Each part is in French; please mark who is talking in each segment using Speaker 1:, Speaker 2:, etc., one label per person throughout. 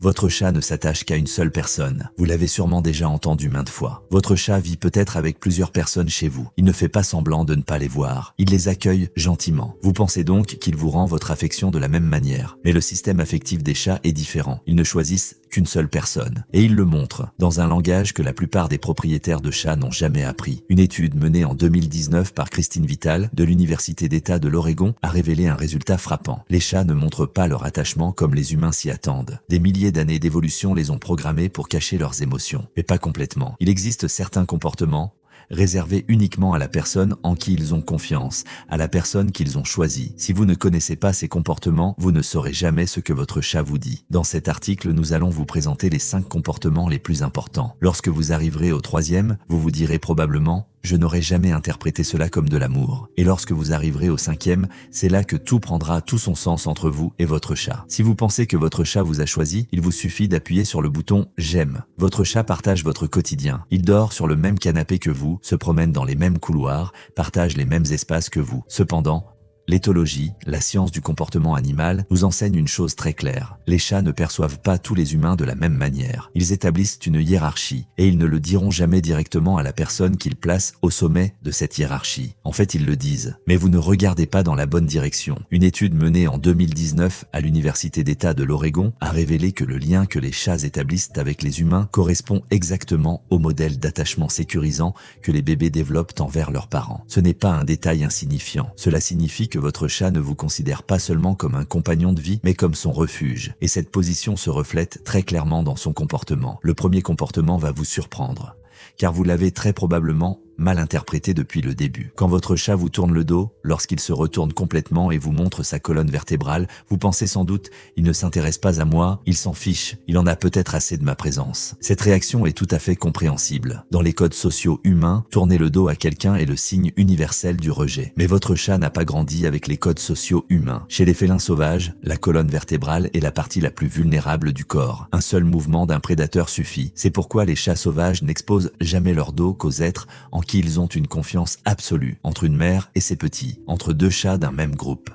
Speaker 1: Votre chat ne s'attache qu'à une seule personne. Vous l'avez sûrement déjà entendu maintes fois. Votre chat vit peut-être avec plusieurs personnes chez vous. Il ne fait pas semblant de ne pas les voir. Il les accueille gentiment. Vous pensez donc qu'il vous rend votre affection de la même manière. Mais le système affectif des chats est différent. Ils ne choisissent qu'une seule personne. Et ils le montrent dans un langage que la plupart des propriétaires de chats n'ont jamais appris. Une étude menée en 2019 par Christine Vital de l'Université d'État de l'Oregon a révélé un résultat frappant. Les chats ne montrent pas leur attachement comme les humains s'y attendent. Des milliers d'années d'évolution les ont programmés pour cacher leurs émotions. Mais pas complètement. Il existe certains comportements réservés uniquement à la personne en qui ils ont confiance, à la personne qu'ils ont choisie. Si vous ne connaissez pas ces comportements, vous ne saurez jamais ce que votre chat vous dit. Dans cet article, nous allons vous présenter les 5 comportements les plus importants. Lorsque vous arriverez au 3e, vous vous direz probablement « Je n'aurais jamais interprété cela comme de l'amour ». Et lorsque vous arriverez au 5e, c'est là que tout prendra tout son sens entre vous et votre chat. Si vous pensez que votre chat vous a choisi, il vous suffit d'appuyer sur le bouton « J'aime ». Votre chat partage votre quotidien. Il dort sur le même canapé que vous, se promène dans les mêmes couloirs, partage les mêmes espaces que vous. Cependant, l'éthologie, la science du comportement animal, nous enseigne une chose très claire. Les chats ne perçoivent pas tous les humains de la même manière. Ils établissent une hiérarchie et ils ne le diront jamais directement à la personne qu'ils placent au sommet de cette hiérarchie. En fait, ils le disent. Mais vous ne regardez pas dans la bonne direction. Une étude menée en 2019 à l'Université d'État de l'Oregon a révélé que le lien que les chats établissent avec les humains correspond exactement au modèle d'attachement sécurisant que les bébés développent envers leurs parents. Ce n'est pas un détail insignifiant. Cela signifie que votre chat ne vous considère pas seulement comme un compagnon de vie, mais comme son refuge. Et cette position se reflète très clairement dans son comportement. Le premier comportement va vous surprendre, car vous l'avez très probablement mal interprété depuis le début. Quand votre chat vous tourne le dos, lorsqu'il se retourne complètement et vous montre sa colonne vertébrale, vous pensez sans doute « il ne s'intéresse pas à moi, il s'en fiche, il en a peut-être assez de ma présence ». Cette réaction est tout à fait compréhensible. Dans les codes sociaux humains, tourner le dos à quelqu'un est le signe universel du rejet. Mais votre chat n'a pas grandi avec les codes sociaux humains. Chez les félins sauvages, la colonne vertébrale est la partie la plus vulnérable du corps. Un seul mouvement d'un prédateur suffit. C'est pourquoi les chats sauvages n'exposent jamais leur dos qu'aux êtres en qui ils ont une confiance absolue, entre une mère et ses petits, entre deux chats d'un même groupe.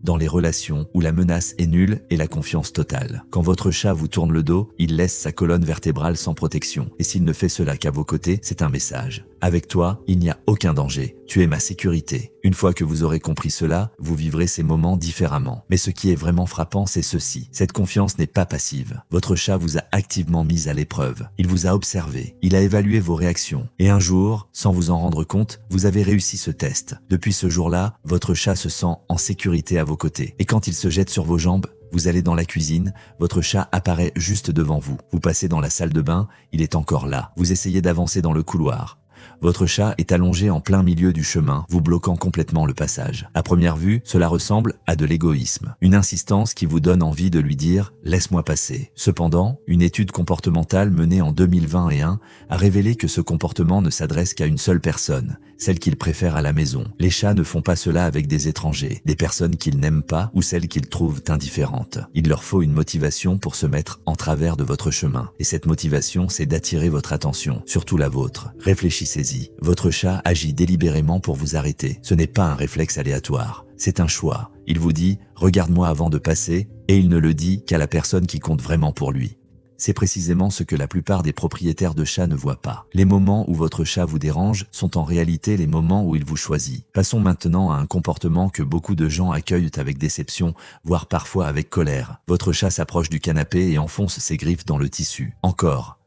Speaker 1: Dans les relations où la menace est nulle et la confiance totale. Quand votre chat vous tourne le dos, il laisse sa colonne vertébrale sans protection. Et s'il ne fait cela qu'à vos côtés, c'est un message. Avec toi, il n'y a aucun danger. Tu es ma sécurité. Une fois que vous aurez compris cela, vous vivrez ces moments différemment. Mais ce qui est vraiment frappant, c'est ceci. Cette confiance n'est pas passive. Votre chat vous a activement mis à l'épreuve. Il vous a observé. Il a évalué vos réactions. Et un jour, sans vous en rendre compte, vous avez réussi ce test. Depuis ce jour-là, votre chat se sent en sécurité à vos côtés. Et quand il se jette sur vos jambes, vous allez dans la cuisine, votre chat apparaît juste devant vous. Vous passez dans la salle de bain, il est encore là. Vous essayez d'avancer dans le couloir. Votre chat est allongé en plein milieu du chemin, vous bloquant complètement le passage. À première vue, cela ressemble à de l'égoïsme. Une insistance qui vous donne envie de lui dire « laisse-moi passer ». Cependant, une étude comportementale menée en 2021 a révélé que ce comportement ne s'adresse qu'à une seule personne, celle qu'il préfère à la maison. Les chats ne font pas cela avec des étrangers, des personnes qu'ils n'aiment pas ou celles qu'ils trouvent indifférentes. Il leur faut une motivation pour se mettre en travers de votre chemin. Et cette motivation, c'est d'attirer votre attention, surtout la vôtre. Réfléchissez-y. Votre chat agit délibérément pour vous arrêter. Ce n'est pas un réflexe aléatoire. C'est un choix. Il vous dit « regarde-moi avant de passer » et il ne le dit qu'à la personne qui compte vraiment pour lui. C'est précisément ce que la plupart des propriétaires de chats ne voient pas. Les moments où votre chat vous dérange sont en réalité les moments où il vous choisit. Passons maintenant à un comportement que beaucoup de gens accueillent avec déception, voire parfois avec colère. Votre chat s'approche du canapé et enfonce ses griffes dans le tissu. Encore.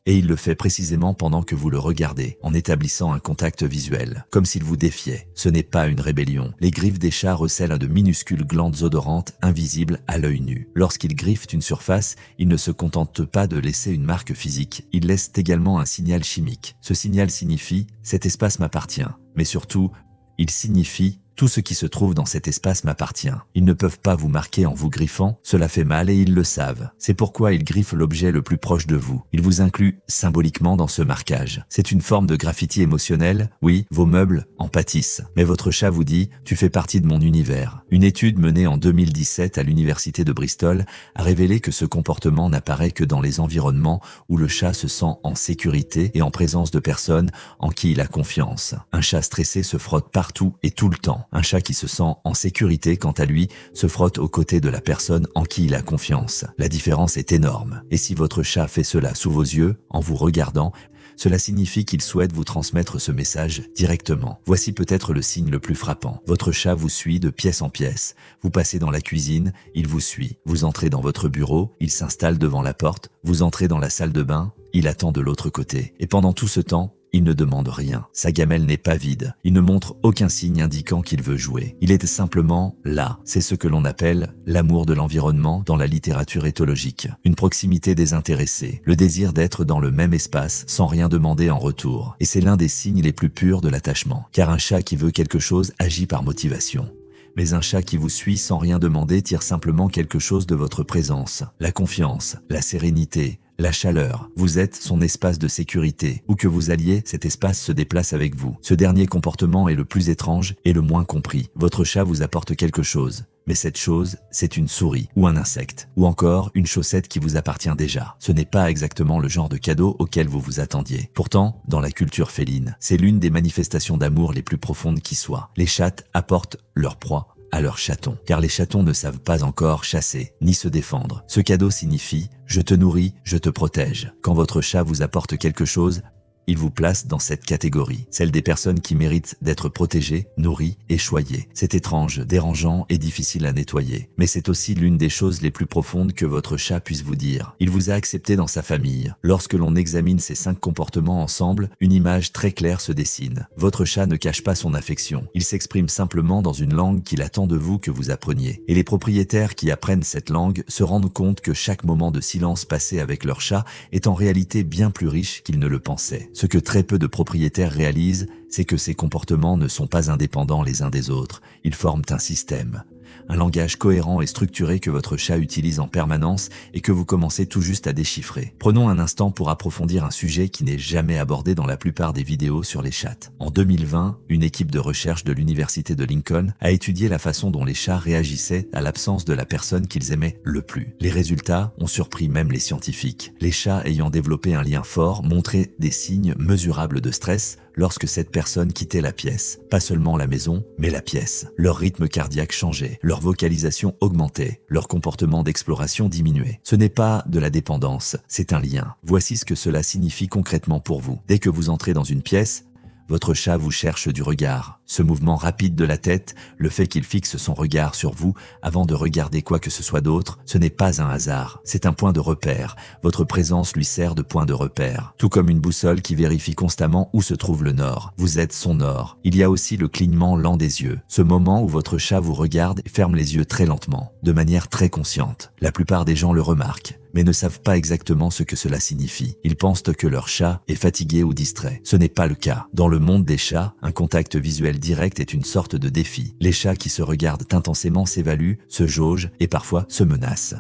Speaker 1: Et il le fait précisément pendant que vous le regardez, en établissant un contact visuel, comme s'il vous défiait. Ce n'est pas une rébellion. Les griffes des chats recèlent de minuscules glandes odorantes invisibles à l'œil nu. Lorsqu'ils griffent une surface, ils ne se contentent pas de laisser une marque physique, ils laissent également un signal chimique. Ce signal signifie « cet espace m'appartient », mais surtout, il signifie « tout ce qui se trouve dans cet espace m'appartient ». Ils ne peuvent pas vous marquer en vous griffant, cela fait mal et ils le savent. C'est pourquoi ils griffent l'objet le plus proche de vous. Ils vous incluent symboliquement dans ce marquage. C'est une forme de graffiti émotionnel, oui, vos meubles en pâtissent. Mais votre chat vous dit « tu fais partie de mon univers ». Une étude menée en 2017 à l'université de Bristol a révélé que ce comportement n'apparaît que dans les environnements où le chat se sent en sécurité et en présence de personnes en qui il a confiance. Un chat stressé se frotte partout et tout le temps. Un chat qui se sent en sécurité, quant à lui, se frotte aux côtés de la personne en qui il a confiance. La différence est énorme. Et si votre chat fait cela sous vos yeux, en vous regardant, cela signifie qu'il souhaite vous transmettre ce message directement. Voici peut-être le signe le plus frappant. Votre chat vous suit de pièce en pièce. Vous passez dans la cuisine, il vous suit. Vous entrez dans votre bureau, il s'installe devant la porte. Vous entrez dans la salle de bain, il attend de l'autre côté. Et pendant tout ce temps, il ne demande rien. Sa gamelle n'est pas vide. Il ne montre aucun signe indiquant qu'il veut jouer. Il est simplement là. C'est ce que l'on appelle l'amour de l'environnement dans la littérature éthologique. Une proximité désintéressée. Le désir d'être dans le même espace sans rien demander en retour. Et c'est l'un des signes les plus purs de l'attachement. Car un chat qui veut quelque chose agit par motivation. Mais un chat qui vous suit sans rien demander tire simplement quelque chose de votre présence. La confiance, la sérénité, la chaleur. Vous êtes son espace de sécurité. Où que vous alliez, cet espace se déplace avec vous. Ce dernier comportement est le plus étrange et le moins compris. Votre chat vous apporte quelque chose. Mais cette chose, c'est une souris, ou un insecte, ou encore une chaussette qui vous appartient déjà. Ce n'est pas exactement le genre de cadeau auquel vous vous attendiez. Pourtant, dans la culture féline, c'est l'une des manifestations d'amour les plus profondes qui soient. Les chattes apportent leur proie à leurs chatons, car les chatons ne savent pas encore chasser, ni se défendre. Ce cadeau signifie « je te nourris, je te protège ». Quand votre chat vous apporte quelque chose, il vous place dans cette catégorie, celle des personnes qui méritent d'être protégées, nourries et choyées. C'est étrange, dérangeant et difficile à nettoyer. Mais c'est aussi l'une des choses les plus profondes que votre chat puisse vous dire. Il vous a accepté dans sa famille. Lorsque l'on examine ces 5 comportements ensemble, une image très claire se dessine. Votre chat ne cache pas son affection. Il s'exprime simplement dans une langue qu'il attend de vous que vous appreniez. Et les propriétaires qui apprennent cette langue se rendent compte que chaque moment de silence passé avec leur chat est en réalité bien plus riche qu'ils ne le pensaient. Ce que très peu de propriétaires réalisent, c'est que ces comportements ne sont pas indépendants les uns des autres. Ils forment un système. Un langage cohérent et structuré que votre chat utilise en permanence et que vous commencez tout juste à déchiffrer. Prenons un instant pour approfondir un sujet qui n'est jamais abordé dans la plupart des vidéos sur les chats. En 2020, une équipe de recherche de l'université de Lincoln a étudié la façon dont les chats réagissaient à l'absence de la personne qu'ils aimaient le plus. Les résultats ont surpris même les scientifiques. Les chats ayant développé un lien fort montraient des signes mesurables de stress lorsque cette personne quittait la pièce. Pas seulement la maison, mais la pièce. Leur rythme cardiaque changeait, leur vocalisation augmentait, leur comportement d'exploration diminuait. Ce n'est pas de la dépendance, c'est un lien. Voici ce que cela signifie concrètement pour vous. Dès que vous entrez dans une pièce, votre chat vous cherche du regard. Ce mouvement rapide de la tête, le fait qu'il fixe son regard sur vous avant de regarder quoi que ce soit d'autre, ce n'est pas un hasard, c'est un point de repère. Votre présence lui sert de point de repère. Tout comme une boussole qui vérifie constamment où se trouve le nord. Vous êtes son nord. Il y a aussi le clignement lent des yeux. Ce moment où votre chat vous regarde et ferme les yeux très lentement, de manière très consciente. La plupart des gens le remarquent, mais ne savent pas exactement ce que cela signifie. Ils pensent que leur chat est fatigué ou distrait. Ce n'est pas le cas. Dans le monde des chats, un contact visuel direct est une sorte de défi. Les chats qui se regardent intensément s'évaluent, se jaugent et parfois se menacent.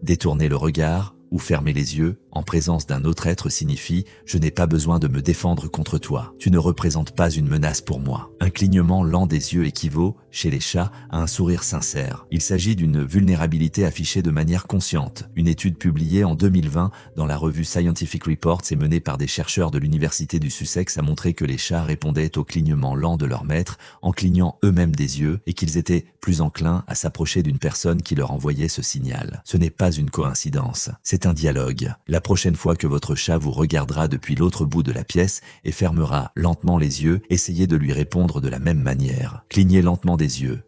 Speaker 1: Détourner le regard ou fermer les yeux en présence d'un autre être signifie « je n'ai pas besoin de me défendre contre toi, tu ne représentes pas une menace pour moi ». Un clignement lent des yeux équivaut, chez les chats, à un sourire sincère. Il s'agit d'une vulnérabilité affichée de manière consciente. Une étude publiée en 2020 dans la revue Scientific Reports et menée par des chercheurs de l'université du Sussex a montré que les chats répondaient au clignement lent de leur maître en clignant eux-mêmes des yeux et qu'ils étaient plus enclins à s'approcher d'une personne qui leur envoyait ce signal. Ce n'est pas une coïncidence, c'est un dialogue. La prochaine fois que votre chat vous regardera depuis l'autre bout de la pièce et fermera lentement les yeux, essayez de lui répondre de la même manière. Clignez lentement des yeux.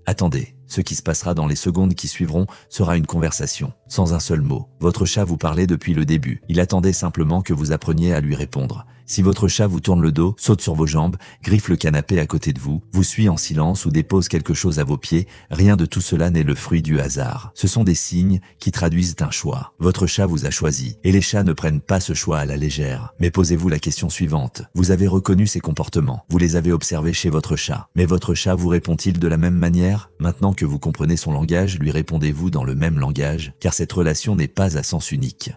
Speaker 1: Attendez, ce qui se passera dans les secondes qui suivront sera une conversation, sans un seul mot. Votre chat vous parlait depuis le début. Il attendait simplement que vous appreniez à lui répondre. Si votre chat vous tourne le dos, saute sur vos jambes, griffe le canapé à côté de vous, vous suit en silence ou dépose quelque chose à vos pieds, rien de tout cela n'est le fruit du hasard. Ce sont des signes qui traduisent un choix. Votre chat vous a choisi. Et les chats ne prennent pas ce choix à la légère. Mais posez-vous la question suivante. Vous avez reconnu ces comportements. Vous les avez observés chez votre chat. Mais votre chat vous répond-il de la même manière? Maintenant que vous comprenez son langage, lui répondez-vous dans le même langage? Car cette relation n'est pas à sens unique.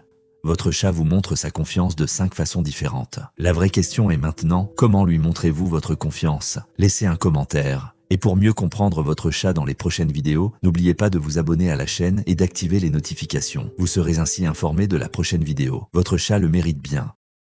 Speaker 1: Votre chat vous montre sa confiance de 5 façons différentes. La vraie question est maintenant, comment lui montrez-vous votre confiance? Laissez un commentaire. Et pour mieux comprendre votre chat dans les prochaines vidéos, n'oubliez pas de vous abonner à la chaîne et d'activer les notifications. Vous serez ainsi informé de la prochaine vidéo. Votre chat le mérite bien.